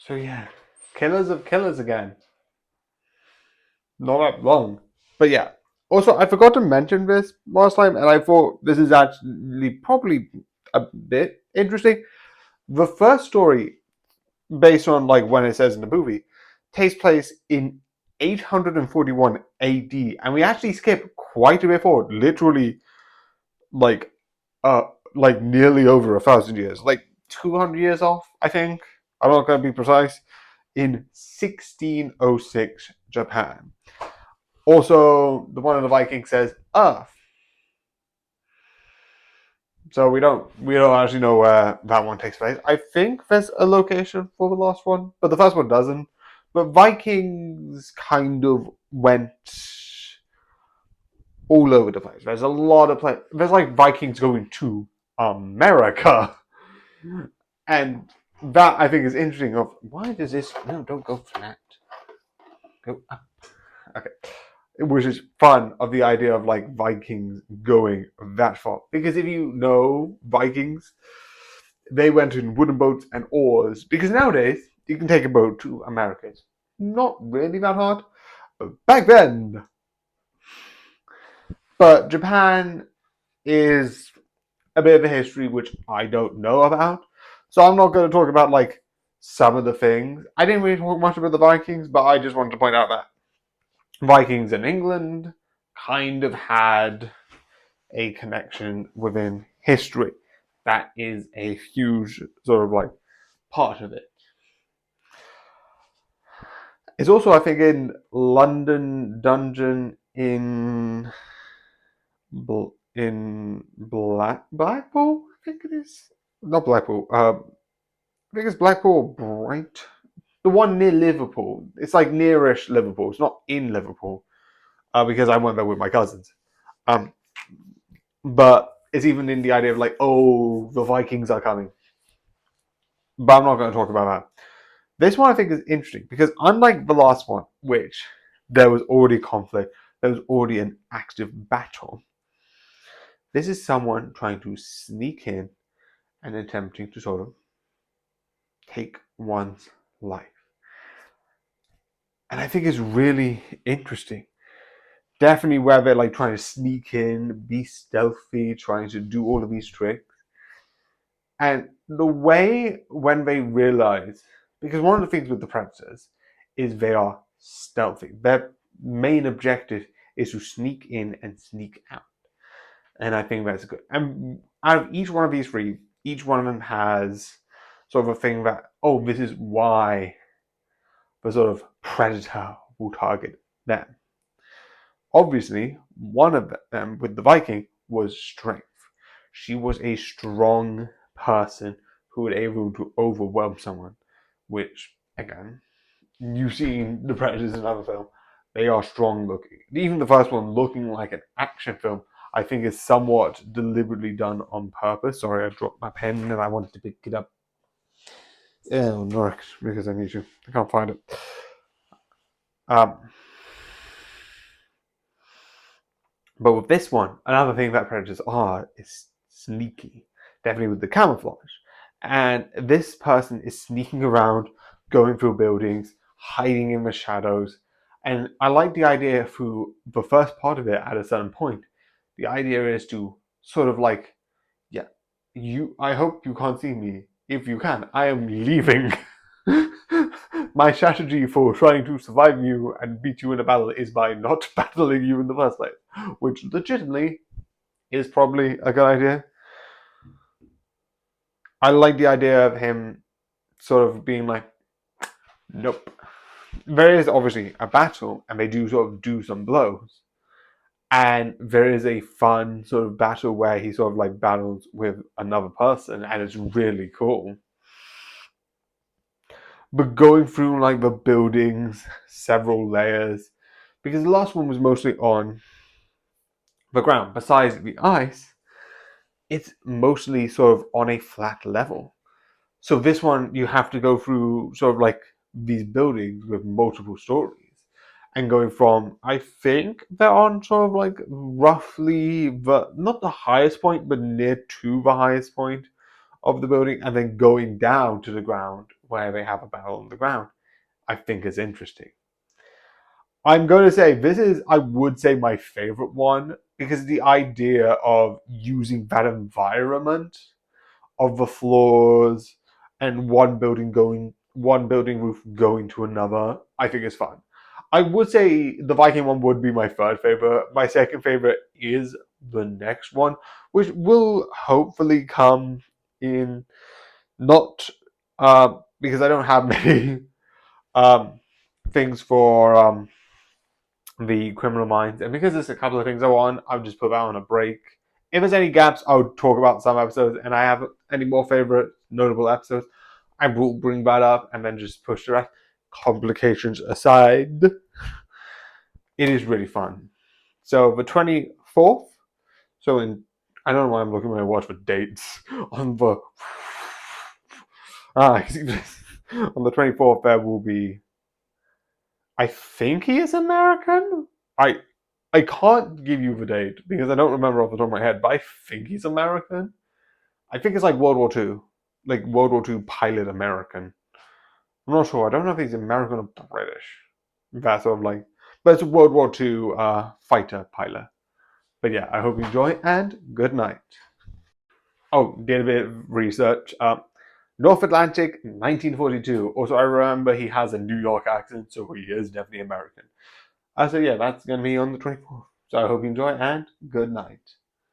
So yeah, Killers of Killers again. Not that long, but yeah. Also, I forgot to mention this last time, and I thought this is actually probably a bit interesting. The first story, based on like when it says in the movie, takes place in 841 AD, and we actually skip quite a bit forward, literally like uh like nearly over 1,000 years, like 200 years off, I think. I'm not going to be precise. In 1606 Japan. Also, the one of the Vikings says Earth, so we don't actually know where that one takes place. I think there's a location for the last one, but the first one doesn't. But Vikings kind of went all over the place. There's a lot of place. There's like Vikings going to America, and that I think is interesting. Of why does this? No, don't go flat. Go up. Okay, which is fun of the idea of like Vikings going that far. Because if you know Vikings, they went in wooden boats and oars. Because nowadays you can take a boat to America. It's not really that hard. But back then, but Japan is a bit of a history which I don't know about. So I'm not going to talk about like some of the things. I didn't really talk much about the Vikings, but I just wanted to point out that Vikings in England kind of had a connection within history. That is a huge sort of like part of it. It's also, I think, in London Dungeon in Blackpool. I think it is not Blackpool. I think it's Blackpool Bright. The one near Liverpool. It's like nearish Liverpool. It's not in Liverpool because I went there with my cousins. Um, but it's even in the idea of like, oh, the Vikings are coming. But I'm not going to talk about that. This one I think is interesting because unlike the last one, which there was already conflict, there was already an active battle. This is someone trying to sneak in and attempting to sort of take one's life. And I think it's really interesting. Definitely where they're like trying to sneak in, be stealthy, trying to do all of these tricks. And the way when they realize, because one of the things with the Predators is they are stealthy. Their main objective is to sneak in and sneak out. And I think that's good. And out of each one of these three, each one of them has sort of a thing that, oh, this is why the sort of predator will target them. Obviously, one of them with the Viking was strength. She was a strong person who was able to overwhelm someone, which, again, you've seen the Predators in other films. They are strong looking. Even the first one looking like an action film, I think is somewhat deliberately done on purpose. Sorry, I dropped my pen and I wanted to pick it up. Oh, no, because I need to. I can't find it. Um, but with this one, another thing that Predators are is sneaky. Definitely with the camouflage. And this person is sneaking around, going through buildings, hiding in the shadows. And I like the idea through the first part of it at a certain point. The idea is to sort of like, yeah, I hope you can't see me. If you can, I am leaving. My strategy for trying to survive you and beat you in a battle is by not battling you in the first place, which legitimately is probably a good idea. I like the idea of him sort of being like, nope. There is obviously a battle, and they do sort of do some blows. And there is a fun sort of battle where he sort of like battles with another person, and it's really cool. But going through like the buildings, several layers, because the last one was mostly on the ground. Besides the ice, it's mostly sort of on a flat level. So this one, you have to go through sort of like these buildings with multiple stories, and going from, I think they're on sort of like roughly the not the highest point, but near to the highest point of the building, and then going down to the ground where they have a battle on the ground, I think is interesting. I'm going to say this is, I would say, my favorite one because the idea of using that environment of the floors and one building roof going to another, I think is fun. I would say the Viking one would be my third favorite. My second favorite is the next one, which will hopefully come in not because I don't have many um, things for the Criminal Minds, and because there's a couple of things I want, I'll just put that on a break. If there's any gaps, I'll talk about some episodes, and I have any more favorite notable episodes, I will bring that up and then just push the rest. Complications aside, it is really fun. So the 24th, so in, I don't know why I'm looking at my watch for dates on the on the 24th there will be, I think he is American. I can't give you the date because I don't remember off the top of my head, but I think he's American. I think it's like World War II, like World War II pilot American. I'm not sure. I don't know if he's American or British. That sort of like, but it's a World War II fighter pilot. But yeah, I hope you enjoy and good night. Oh, did a bit of research. North Atlantic, 1942. Also, I remember he has a New York accent, so he is definitely American. So yeah, that's gonna be on the 24th. So I hope you enjoy and good night.